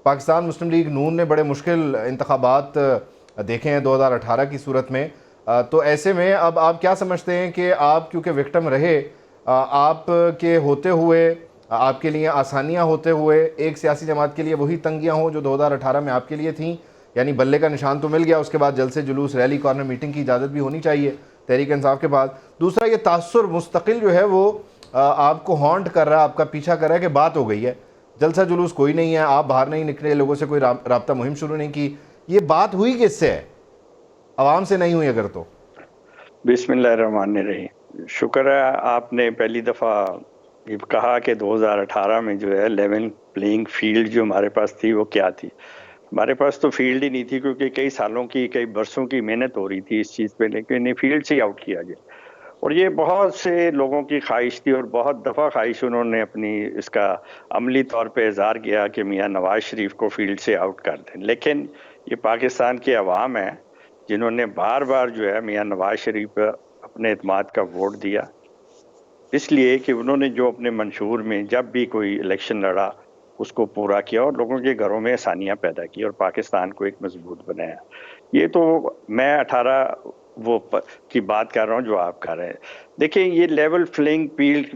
पाकिस्तान मुस्लिम league नून ने बड़े मुश्किल इंतखाबात देखे हैं 2018 की सूरत में। तो ऐसे में अब आप क्या समझते हैं कि आप क्योंकि विक्टिम रहे, आप के होते हुए, आपके लिए आसानियां होते हुए एक सियासी जमात के लिए वही तंगियां हों जो 2018 में आपके लिए थीं, यानी बल्ले का निशान तो मिल गया, उसके बाद जलसे जुलूस रैली कॉर्नर मीटिंग की इजाज़त भी होनी चाहिए तहरीक इंसाफ के बाद। दूसरा, ये तासुर मुस्तकिल जो है वो आपको हॉन्ट कर रहा है, आपका पीछा कर रहा है कि बात हो गई है, जलसा जुलूस कोई नहीं है, आप बाहर नहीं निकले, लोगों से कोई राब्ता मुहिम शुरू नहीं की। ये बात हुई किससे है? आवाम से नहीं हुई अगर तो। बिस्मिल्लाहिर्रहमानिर्रहीम। शुक्र है आपने पहली दफ़ा ये कहा कि 2018 में जो है लेवल प्लेइंग फील्ड जो हमारे पास थी वो क्या थी। हमारे पास तो फील्ड ही नहीं थी, क्योंकि कई सालों की, कई बरसों की मेहनत हो रही थी इस चीज़ पे, लेकिन ये फील्ड से ही आउट किया गया। और ये बहुत से लोगों की ख्वाहिश थी और बहुत दफ़ा ख्वाहिश उन्होंने अपनी इसका अमली तौर पे इज़हार किया कि मियाँ नवाज शरीफ को फील्ड से आउट कर दें। लेकिन ये पाकिस्तान की अवाम है जिन्होंने बार बार जो है मियाँ नवाज शरीफ पर अपने एतमाद का वोट दिया, इसलिए कि उन्होंने जो अपने मंशूर में जब भी कोई इलेक्शन लड़ा उसको पूरा किया और लोगों के घरों में आसानियाँ पैदा की और पाकिस्तान को एक मजबूत बनाया। ये तो मैं 18 की बात कर रहा हूँ जो आप कर रहे हैं। देखिए, ये लेवल प्लेइंग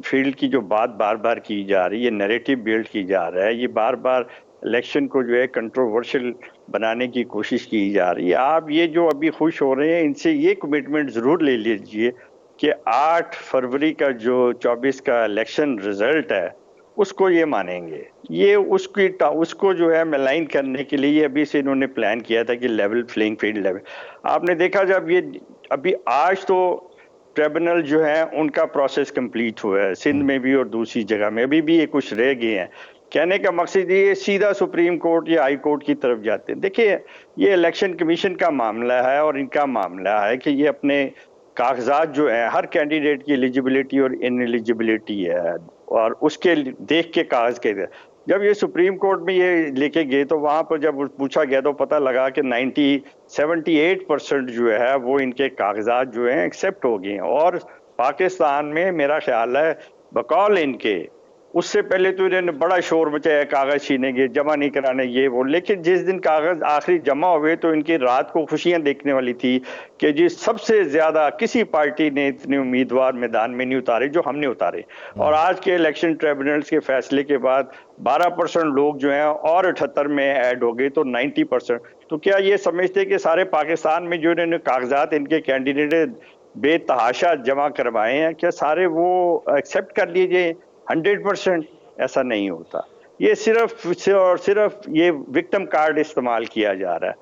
फील्ड की जो बात बार बार की जा रही है, नैरेटिव बिल्ड की जा रहा है, ये बार बार इलेक्शन को जो है कंट्रोवर्शियल बनाने की कोशिश की जा रही है। आप ये जो अभी खुश हो रहे हैं, इनसे ये कमिटमेंट जरूर ले लीजिए कि 8 फरवरी का जो 24 का इलेक्शन रिजल्ट है उसको ये मानेंगे। ये उसको जो है मेलाइन करने के लिए अभी से इन्होंने प्लान किया था कि लेवल प्लेइंग फील्ड लेवल। आपने देखा जब ये अभी आज तो ट्रिब्यूनल जो है उनका प्रोसेस कंप्लीट हुआ है, सिंध में भी और दूसरी जगह में अभी भी ये कुछ रह गए हैं। कहने का मकसद ये सीधा सुप्रीम कोर्ट या हाई कोर्ट की तरफ जाते हैं। देखिए, ये इलेक्शन कमीशन का मामला है और इनका मामला है कि ये अपने कागजात जो है, हर कैंडिडेट की एलिजिबिलिटी और इनएलिजिबिलिटी है और उसके देख के कागज के जब ये सुप्रीम कोर्ट में ये लेके गए तो वहां पर जब पूछा गया तो पता लगा कि 78% जो है वो इनके कागजात जो है एक्सेप्ट हो गए हैं। और पाकिस्तान में मेरा ख्याल है बकौल इनके उससे पहले तो इन्होंने बड़ा शोर मचाया, कागज छीनेंगे, जमा नहीं कराने, ये वो। लेकिन जिस दिन कागज आखिरी जमा हुए तो इनकी रात को खुशियां देखने वाली थी कि जी सबसे ज्यादा किसी पार्टी ने इतने उम्मीदवार मैदान में नहीं उतारे जो हमने उतारे। और आज के इलेक्शन ट्रिब्यूनल्स के फैसले के बाद 12% लोग जो हैं और 78 में ऐड हो गए तो 90%। तो क्या ये समझते कि सारे पाकिस्तान में जो इन्होंने कागजात इनके कैंडिडेट बेतहाशा जमा करवाए हैं, क्या सारे वो एक्सेप्ट कर लिए जाए? 100% ऐसा नहीं होता। ये सिर्फ और सिर्फ ये विक्टिम कार्ड इस्तेमाल किया जा रहा है।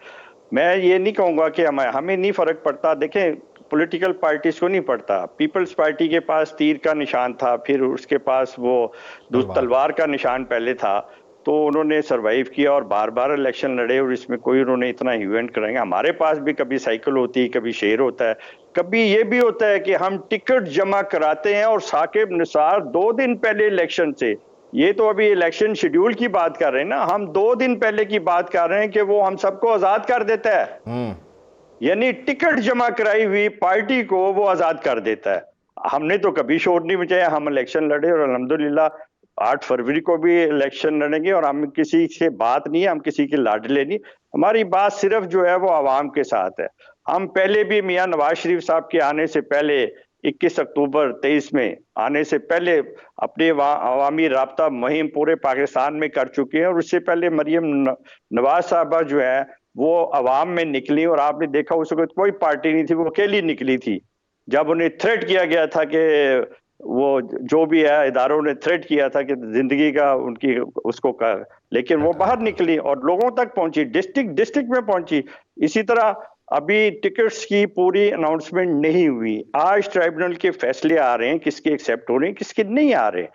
मैं ये नहीं कहूंगा कि हमें नहीं फर्क पड़ता। देखें, पॉलिटिकल पार्टीज को नहीं पड़ता। पीपल्स पार्टी के पास तीर का निशान था, फिर उसके पास वो तलवार का निशान पहले था, तो उन्होंने सरवाइव किया और बार बार इलेक्शन लड़े और इसमें कोई उन्होंने इतना इवेंट कराएंगे। हमारे पास भी कभी साइकिल होती है, कभी शेर होता है, कभी ये भी होता है कि हम टिकट जमा कराते हैं और साकिब निसार 2 दिन पहले इलेक्शन से, ये तो अभी इलेक्शन शेड्यूल की बात कर रहे हैं ना, हम 2 दिन पहले की बात कर रहे हैं कि वो हम सबको आजाद कर देता है। यानी टिकट जमा कराई हुई पार्टी को वो आजाद कर देता है। हमने तो कभी शोर नहीं मचाया, हम इलेक्शन लड़े और अल्हम्दुलिल्लाह 8 फरवरी को भी इलेक्शन लड़ेंगे और हम किसी से बात नहीं है, हम किसी के लाडले नहीं। हमारी बात सिर्फ जो है वो आवाम के साथ है। हम पहले भी मियाँ नवाज शरीफ साहब के आने से पहले 21 अक्टूबर 23 में आने से पहले अपनी अवामी राब्ता मुहिम पूरे पाकिस्तान में कर चुके हैं और उससे पहले मरियम नवाज साहबा जो है वो अवाम में निकली और आपने देखा उस वक्त कोई पार्टी नहीं थी, वो अकेली निकली थी। जब उन्हें थ्रेट किया गया था कि वो जो भी है इदारों ने थ्रेट किया था कि जिंदगी का उनकी उसको कर, लेकिन वो बाहर निकली और लोगों तक पहुंची, डिस्ट्रिक्ट डिस्ट्रिक्ट में पहुंची। इसी तरह अभी टिकट्स की पूरी अनाउंसमेंट नहीं हुई। आज ट्राइब्यूनल के फैसले आ रहे हैं, किसके एक्सेप्ट हो रहे हैं, किसके नहीं आ रहे।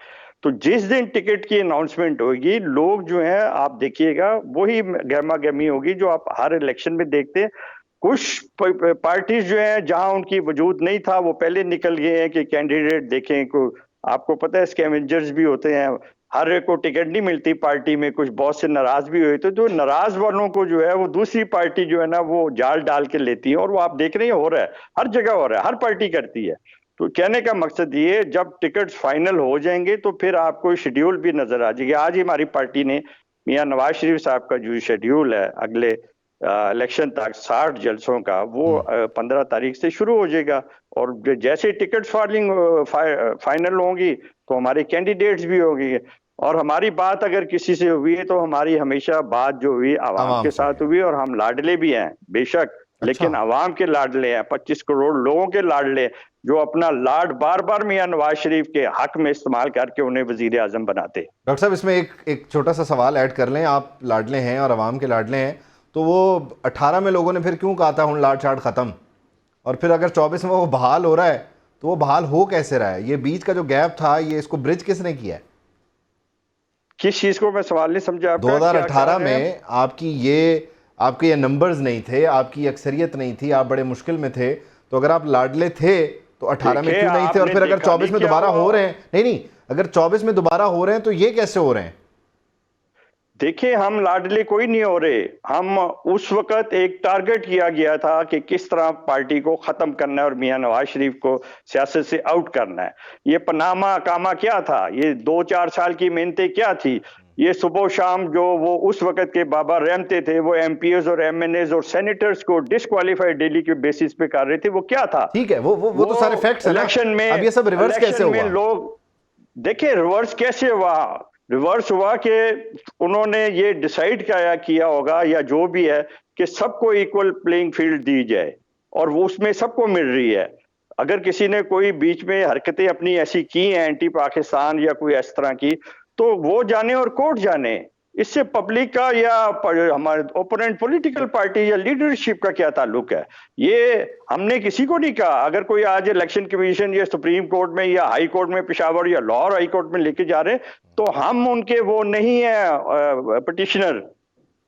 तो जिस दिन टिकट की अनाउंसमेंट होगी, लोग जो हैं आप देखिएगा वही गहमा गहमी होगी जो आप हर इलेक्शन में देखते हैं। कुछ पार्टीज जो है जहां उनकी वजूद नहीं था वो पहले निकल गए हैं कि कैंडिडेट देखें को। आपको पता है स्कैवेंजर्स भी होते हैं, हर एक को टिकट नहीं मिलती पार्टी में, कुछ बहुत से नाराज भी हुए। तो जो नाराज वालों को जो है वो दूसरी पार्टी जो है ना वो जाल डाल के लेती है और वो आप देख रहे हैं हो रहा है, हर जगह हो रहा है, हर पार्टी करती है। तो कहने का मकसद ये, जब टिकट्स फाइनल हो जाएंगे तो फिर आपको शेड्यूल भी नजर आ जाएगी। आज ही हमारी पार्टी ने मियां नवाज शरीफ साहब का जो शेड्यूल है अगले इलेक्शन तक 60 जलसों का, वो 15 तारीख से शुरू हो जाएगा। और जैसे टिकट फाइलिंग फाइनल होंगी तो हमारे कैंडिडेट्स भी होंगे। और हमारी बात अगर किसी से हुई है तो हमारी हमेशा बात जो हुई आवाम के साथ हुई, और हम लाडले भी हैं बेशक, लेकिन आवाम के लाडले हैं, 25 करोड़ लोगों के लाडले, जो अपना लाड बार बार मियां नवाज शरीफ के हक में इस्तेमाल करके उन्हें वजीर आजम बनाते। डॉक्टर साहब, इसमें एक छोटा सा सवाल ऐड कर लें। आप लाडले हैं और आवाम के लाडले हैं, तो वो 18 में लोगों ने फिर क्यों कहा था हुण लाड शाड ख़त्म, और फिर अगर 24 में वो बहाल हो रहा है तो वो बहाल हो कैसे रहा है? ये बीच का जो गैप था, ये इसको ब्रिज किसने किया है? किस चीज को? मैं सवाल नहीं समझा आपका। 2018 में आपके ये नंबर्स नहीं थे, आपकी अक्सरियत नहीं थी, आप बड़े मुश्किल में थे, तो अगर आप लाडले थे तो 18 में क्यों नहीं थे? और फिर अगर 24 में दोबारा हो रहे हैं, नहीं, अगर 24 में दोबारा हो रहे हैं तो ये कैसे हो रहे हैं? देखिए, हम लाडले कोई नहीं हो रहे। हम उस वक्त एक टारगेट किया गया था कि किस तरह पार्टी को खत्म करना है और मियां नवाज शरीफ को सियासत से आउट करना है। ये पनामा कामा क्या था? ये 2-4 साल की मेहनतें क्या थी? ये सुबह शाम जो वो उस वक्त के बाबा रहमते थे, वो एमपीएस और एमएनएस और सेनेटर्स को डिस्क्वालीफाइड डेली के बेसिस पे कर रहे थे, वो क्या था? ठीक है, वो तो सारे फैक्ट्स हैं ना। इलेक्शन में, अब ये सब रिवर्स कैसे हुआ? लोग देखिए, रिवर्स कैसे हुआ? रिवर्स हुआ कि उन्होंने ये डिसाइड किया होगा या जो भी है कि सबको इक्वल प्लेइंग फील्ड दी जाए, और वो उसमें सबको मिल रही है। अगर किसी ने कोई बीच में हरकतें अपनी ऐसी की हैं एंटी पाकिस्तान या कोई इस तरह की, तो वो जाने और कोर्ट जाने। इससे पब्लिक का या हमारे ओपोनेंट पॉलिटिकल पार्टी या लीडरशिप का क्या ताल्लुक है? ये हमने किसी को नहीं कहा। अगर कोई आज इलेक्शन कमीशन या सुप्रीम कोर्ट में या हाई कोर्ट में पेशावर या लाहौर हाई कोर्ट में लेके जा रहे हैं, तो हम उनके वो नहीं है पिटिशनर,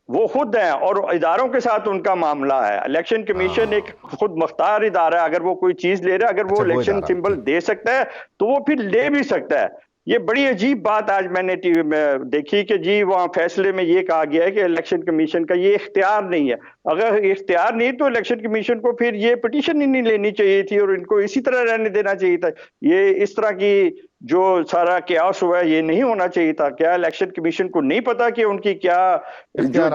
वो खुद हैं, और इदारों के साथ उनका मामला है। इलेक्शन कमीशन एक खुद मुख्तार इदारा है। अगर वो कोई चीज ले रहा है, अगर वो इलेक्शन सिंबल दे सकता है तो वो फिर ले भी सकता है। ये बड़ी अजीब बात आज मैंने टीवी में देखी कि जी वहां फैसले में ये कहा गया है कि इलेक्शन कमीशन का ये इख्तियार नहीं है। अगर इख्तियार नहीं तो इलेक्शन कमीशन को फिर ये पिटीशन ही नहीं लेनी चाहिए थी और इनको इसी तरह रहने देना चाहिए था। ये इस तरह की जो सारा क्यास हुआ है, ये नहीं होना चाहिए था। क्या इलेक्शन कमीशन को नहीं पता कि उनकी क्या जो